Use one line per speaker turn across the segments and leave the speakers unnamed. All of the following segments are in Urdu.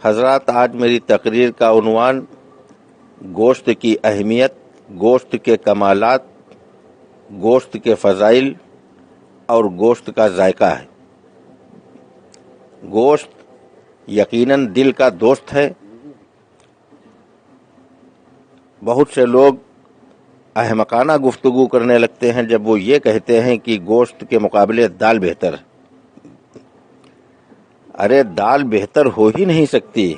حضرات، آج میری تقریر کا عنوان گوشت کی اہمیت، گوشت کے کمالات، گوشت کے فضائل اور گوشت کا ذائقہ ہے۔ گوشت یقیناً دل کا دوست ہے۔ بہت سے لوگ احمقانہ گفتگو کرنے لگتے ہیں جب وہ یہ کہتے ہیں کہ گوشت کے مقابلے دال بہتر ہے۔ ارے دال بہتر ہو ہی نہیں سکتی۔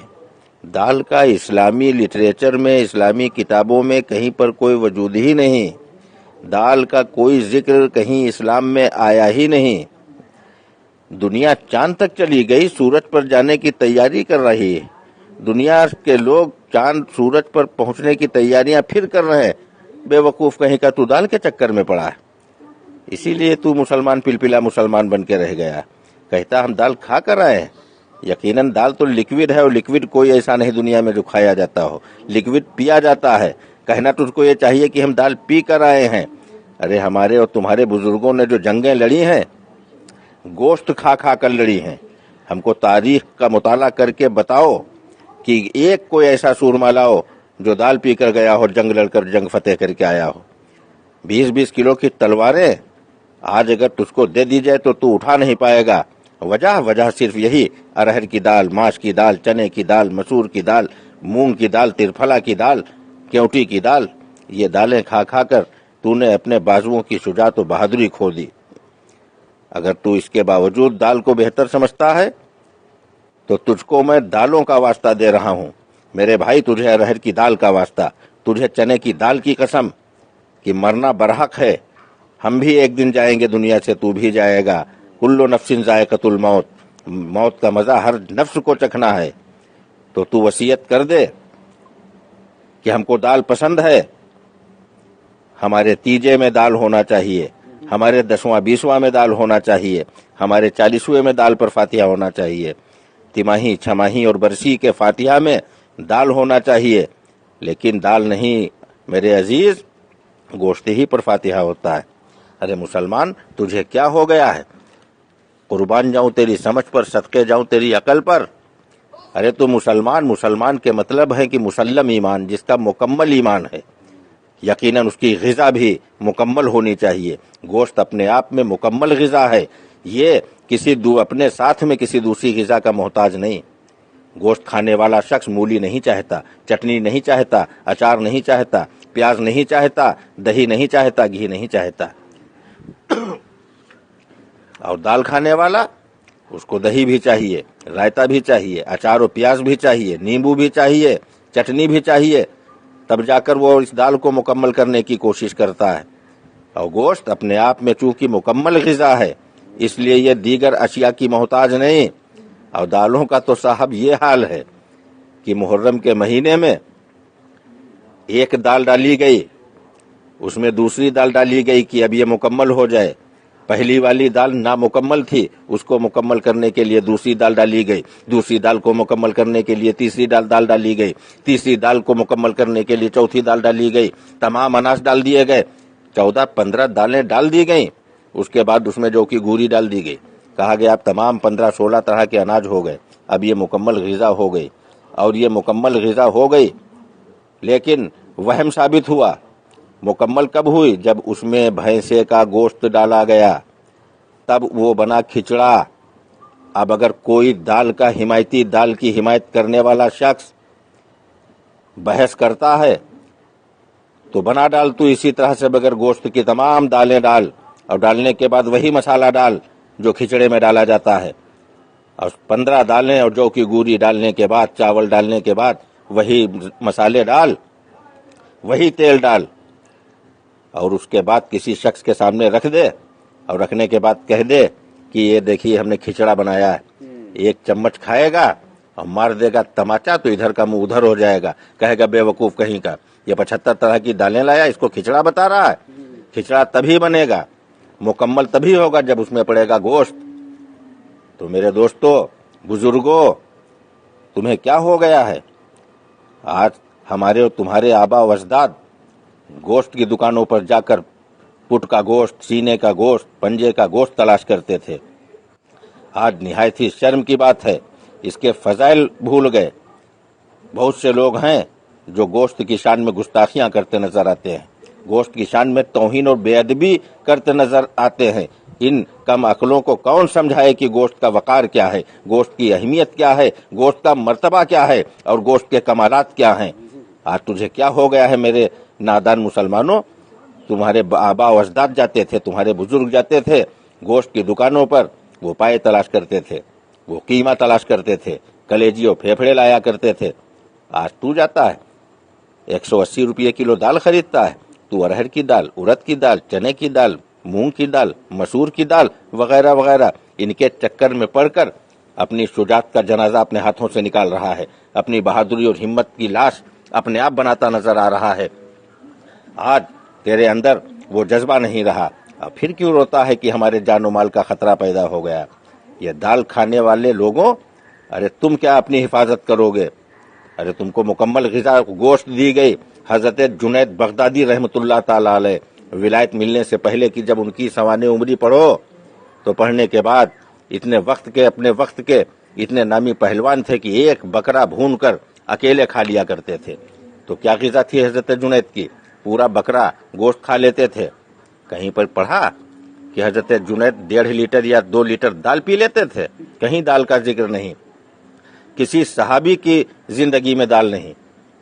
دال کا اسلامی لٹریچر میں، اسلامی کتابوں میں کہیں پر کوئی وجود ہی نہیں۔ دال کا کوئی ذکر کہیں اسلام میں آیا ہی نہیں۔ دنیا چاند تک چلی گئی، سورج پر جانے کی تیاری کر رہی ہے۔ دنیا کے لوگ چاند سورج پر پہنچنے کی تیاریاں پھر کر رہے ہیں۔ بے وقوف کہیں کا تو دال کے چکر میں پڑا ہے، اسی لیے تو مسلمان پلپلا مسلمان بن کے رہ گیا۔ کہتا ہم دال کھا کر آئے ہیں۔ یقیناً دال تو لکوڈ ہے، اور لکوڈ کوئی ایسا نہیں دنیا میں جو کھایا جاتا ہو، لکوڈ پیا جاتا ہے۔ کہنا تجھ کو یہ چاہیے کہ ہم دال پی کر آئے ہیں۔ ارے ہمارے اور تمہارے بزرگوں نے جو جنگیں لڑی ہیں، گوشت کھا کھا کر لڑی ہیں۔ ہم کو تاریخ کا مطالعہ کر کے بتاؤ کہ ایک کوئی ایسا سورما لاؤ جو دال پی کر گیا ہو، جنگ لڑ کر جنگ فتح کر کے آیا ہو۔ 20-20 کلو کی تلواریں آج اگر تجھ کو دے دی جائے تو اٹھا نہیں پائے گا۔ وجہ صرف یہی، ارہر کی دال، ماش کی دال، چنے کی دال، مسور کی دال، مونگ کی دال، ترفلا کی دال، کیوٹی کی دال، یہ دالیں کھا کھا کر تو نے اپنے بازوؤں کی شجاعت و بہادری کھو دی۔ اگر تو اس کے باوجود دال کو بہتر سمجھتا ہے تو تجھ کو میں دالوں کا واسطہ دے رہا ہوں۔ میرے بھائی، تجھے ارہر کی دال کا واسطہ، تجھے چنے کی دال کی قسم کہ مرنا برحق ہے۔ ہم بھی ایک دن جائیں گے دنیا سے، تو بھی جائے گا۔ کل نفس ذائقۃ الموت، موت کا مزہ ہر نفس کو چکھنا ہے۔ تو وصیت کر دے کہ ہم کو دال پسند ہے، ہمارے تیجے میں دال ہونا چاہیے، ہمارے 10واں 20واں میں دال ہونا چاہیے، ہمارے 40ویں میں دال پر فاتحہ ہونا چاہیے، تماہی، چھماہی اور برسی کے فاتحہ میں دال ہونا چاہیے۔ لیکن دال نہیں میرے عزیز، گوشت ہی پر فاتحہ ہوتا ہے۔ ارے مسلمان، تجھے کیا ہو گیا ہے؟ قربان جاؤں تیری سمجھ پر، صدقے جاؤں تیری عقل پر۔ ارے تو مسلمان کے مطلب ہے کہ مسلم ایمان، جس کا مکمل ایمان ہے۔ یقیناً اس کی غذا بھی مکمل ہونی چاہیے۔ گوشت اپنے آپ میں مکمل غذا ہے، یہ اپنے ساتھ میں کسی دوسری غذا کا محتاج نہیں۔ گوشت کھانے والا شخص مولی نہیں چاہتا، چٹنی نہیں چاہتا، اچار نہیں چاہتا، پیاز نہیں چاہتا، دہی نہیں چاہتا، گھی نہیں چاہتا۔ اور دال کھانے والا، اس کو دہی بھی چاہیے، رائتا بھی چاہیے، اچار و پیاز بھی چاہیے، نیمبو بھی چاہیے، چٹنی بھی چاہیے، تب جا کر وہ اس دال کو مکمل کرنے کی کوشش کرتا ہے۔ اور گوشت اپنے آپ میں چونکہ مکمل غذا ہے، اس لیے یہ دیگر اشیاء کی محتاج نہیں۔ اور دالوں کا تو صاحب یہ حال ہے کہ محرم کے مہینے میں ایک دال ڈالی گئی، اس میں دوسری دال ڈالی گئی کہ اب یہ مکمل ہو جائے۔ پہلی والی دال نامکمل تھی، اس کو مکمل کرنے کے لیے دوسری دال ڈالی گئی، دوسری دال کو مکمل کرنے کے لیے تیسری دال ڈالی گئی، تیسری دال کو مکمل کرنے کے لیے چوتھی دال ڈالی گئی، تمام اناج ڈال دیے گئے، 14-15 دالیں ڈال دی گئیں۔ اس کے بعد اس میں جو کی گوری ڈال دی گئی، کہا گیا اب تمام 15-16 طرح کے اناج ہو گئے، اب یہ مکمل غذا ہو گئی۔ اور یہ مکمل غذا ہو گئی، لیکن وہم ثابت ہوا۔ مکمل کب ہوئی؟ جب اس میں بھینسے کا گوشت ڈالا گیا، تب وہ بنا کھچڑا۔ اب اگر کوئی دال کا حمایتی، دال کی حمایت کرنے والا شخص بحث کرتا ہے تو بنا ڈال تو اسی طرح سے بغیر گوشت کی تمام دالیں ڈال، اور ڈالنے کے بعد وہی مسالہ ڈال جو کھچڑے میں ڈالا جاتا ہے، اور 15 دالیں اور جو کی گوری ڈالنے کے بعد، چاول ڈالنے کے بعد وہی مسالے ڈال، وہی تیل ڈال، اور اس کے بعد کسی شخص کے سامنے رکھ دے، اور رکھنے کے بعد کہہ دے کہ یہ دیکھیے ہم نے کھچڑا بنایا ہے۔ ایک چمچ کھائے گا اور مار دے گا تماچا تو ادھر کا منہ ادھر ہو جائے گا، کہے گا بے وقوف کہیں کا، یہ 75 طرح کی دالیں لایا، اس کو کھچڑا بتا رہا ہے۔ کھچڑا تبھی بنے گا، مکمل تبھی ہوگا جب اس میں پڑے گا گوشت۔ تو میرے دوستو، بزرگوں، تمہیں کیا ہو گیا ہے؟ آج ہمارے اور تمہارے آبا و اجداد گوشت کی دکانوں پر جا کر پٹ کا گوشت، سینے کا گوشت، پنجے کا گوشت تلاش کرتے تھے۔ آج نہایت ہی شرم کی بات ہے اس کے فضائل بھول گئے۔ بہت سے لوگ ہیں جو گوشت کی شان میں گستاخیاں کرتے نظر آتے ہیں، گوشت کی شان میں توہین اور بے ادبی کرتے نظر آتے ہیں۔ ان کم عقلوں کو کون سمجھائے کہ گوشت کا وقار کیا ہے، گوشت کی اہمیت کیا ہے، گوشت کا مرتبہ کیا ہے اور گوشت کے کمالات کیا ہیں۔ آج تجھے کیا ہو گیا ہے میرے نادان مسلمانوں؟ تمہارے آبا و اجداد جاتے تھے، تمہارے بزرگ جاتے تھے گوشت کی دکانوں پر، وہ پائے تلاش کرتے تھے، وہ قیمہ تلاش کرتے تھے، کلیجی اور پھیپھڑے لایا کرتے تھے۔ آج تو جاتا ہے 180 روپے کلو دال خریدتا ہے، تو ارہر کی دال، ارد کی دال، چنے کی دال، مونگ کی دال، مسور کی دال وغیرہ وغیرہ، ان کے چکر میں پڑ کر اپنی شجاعت کا جنازہ اپنے ہاتھوں سے نکال رہا ہے، اپنی بہادری اور ہمت کی لاش اپنے آپ بناتا نظر آ رہا ہے۔ آج تیرے اندر وہ جذبہ نہیں رہا، اب پھر کیوں روتا ہے کہ ہمارے جان و مال کا خطرہ پیدا ہو گیا؟ یہ دال کھانے والے لوگوں، ارے تم کیا اپنی حفاظت کرو گے؟ ارے تم کو مکمل غذا گوشت دی گئی۔ حضرت جنید بغدادی رحمت اللہ تعالی علیہ ولایت ملنے سے پہلے کی جب ان کی سوانح عمری پڑھو تو پڑھنے کے بعد اپنے وقت کے اتنے نامی پہلوان تھے کہ ایک بکرا بھون کر اکیلے کھا لیا کرتے تھے۔ تو کیا غذا تھی حضرت جنید کی؟ پورا بکرا گوشت کھا لیتے تھے۔ کہیں پر پڑھا کہ حضرت جنید 1.5 لیٹر یا 2 لیٹر دال پی لیتے تھے؟ کہیں دال کا ذکر نہیں، کسی صحابی کی زندگی میں دال نہیں،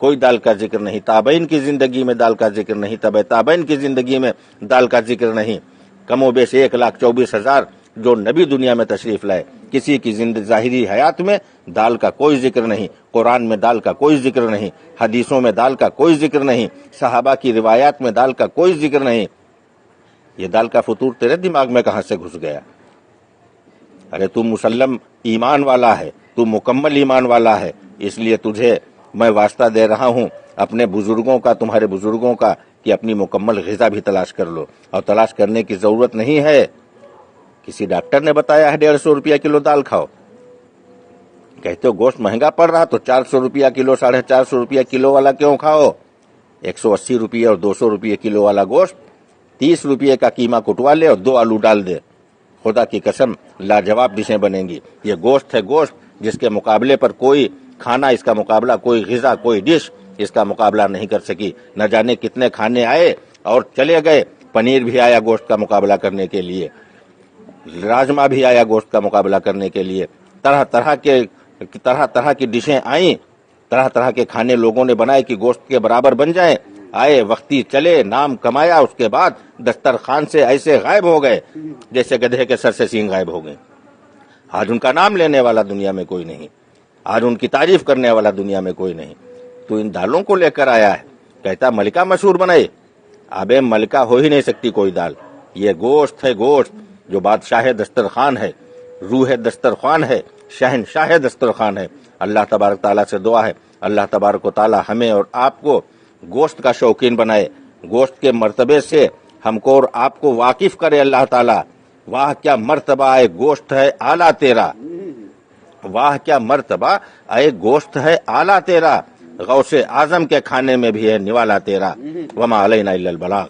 کوئی دال کا ذکر نہیں، تابعین کی زندگی میں دال کا ذکر نہیں، تبع تابعین کی زندگی میں دال کا ذکر نہیں۔ کم و بیش 1,24,000 جو نبی دنیا میں تشریف لائے، کسی کی ظاہری حیات میں دال کا کوئی ذکر نہیں، قرآن میں دال کا کوئی ذکر نہیں، حدیثوں میں دال کا کوئی ذکر نہیں، صحابہ کی روایات میں دال کا کوئی ذکر نہیں۔ یہ دال کا فطور تیرے دماغ میں کہاں سے گھس گیا؟ ارے تو مسلم ایمان والا ہے، تو مکمل ایمان والا ہے، اس لیے تجھے میں واسطہ دے رہا ہوں اپنے بزرگوں کا، تمہارے بزرگوں کا، کہ اپنی مکمل غذا بھی تلاش کر لو۔ اور تلاش کرنے کی ضرورت نہیں ہے کسی ڈاکٹر نے بتایا ہے 150 روپیہ کلو دال کھاؤ، کہتے ہو گوشت مہنگا پڑ رہا تو 400 روپیہ کلو، 450 روپیہ کلو والا کیوں کھاؤ؟ 180 روپیہ اور 200 روپیہ کلو والا گوشت 30 روپیہ کا قیمہ کٹوا لے اور 2 آلو ڈال دے، خدا کی قسم لاجواب ڈشیں بنیں گی۔ یہ گوشت ہے، گوشت جس کے مقابلے پر کوئی کھانا، اس کا مقابلہ کوئی غذا، کوئی ڈش اس کا مقابلہ نہیں کر سکی۔ نہ جانے کتنے کھانے آئے اور چلے گئے، پنیر بھی آیا گوشت کا مقابلہ کرنے کے لیے، راجما بھی آیا گوشت کا مقابلہ کرنے کے لیے، طرح طرح کی ڈشیں آئیں، طرح طرح کے کھانے لوگوں نے بنائے کہ گوشت کے برابر بن جائیں، آئے وقتی چلے، نام کمایا، اس کے بعد دسترخوان سے ایسے غائب ہو گئے جیسے گدھے کے سر سے سینگ غائب ہو گئے۔ آج ان کا نام لینے والا دنیا میں کوئی نہیں، آج ان کی تعریف کرنے والا دنیا میں کوئی نہیں۔ تو ان دالوں کو لے کر آیا ہے، کہتا ملکہ مشہور بنائے، ابے ملکہ ہو ہی نہیں سکتی کوئی دال۔ یہ گوشت ہے، گوشت جو بادشاہ دسترخوان ہے، روح دسترخوان ہے، شہنشاہ دسترخوان ہے۔ اللہ تبارک تعالیٰ سے دعا ہے اللہ تبارک و تعالیٰ ہمیں اور آپ کو گوشت کا شوقین بنائے، گوشت کے مرتبے سے ہم کو اور آپ کو واقف کرے اللہ تعالیٰ۔ واہ کیا مرتبہ اے گوشت ہے اعلیٰ تیرا، واہ کیا مرتبہ اے گوشت ہے اعلیٰ تیرا، غوث اعظم کے کھانے میں بھی ہے نوالا تیرا۔ وما علینا الا البلاغ۔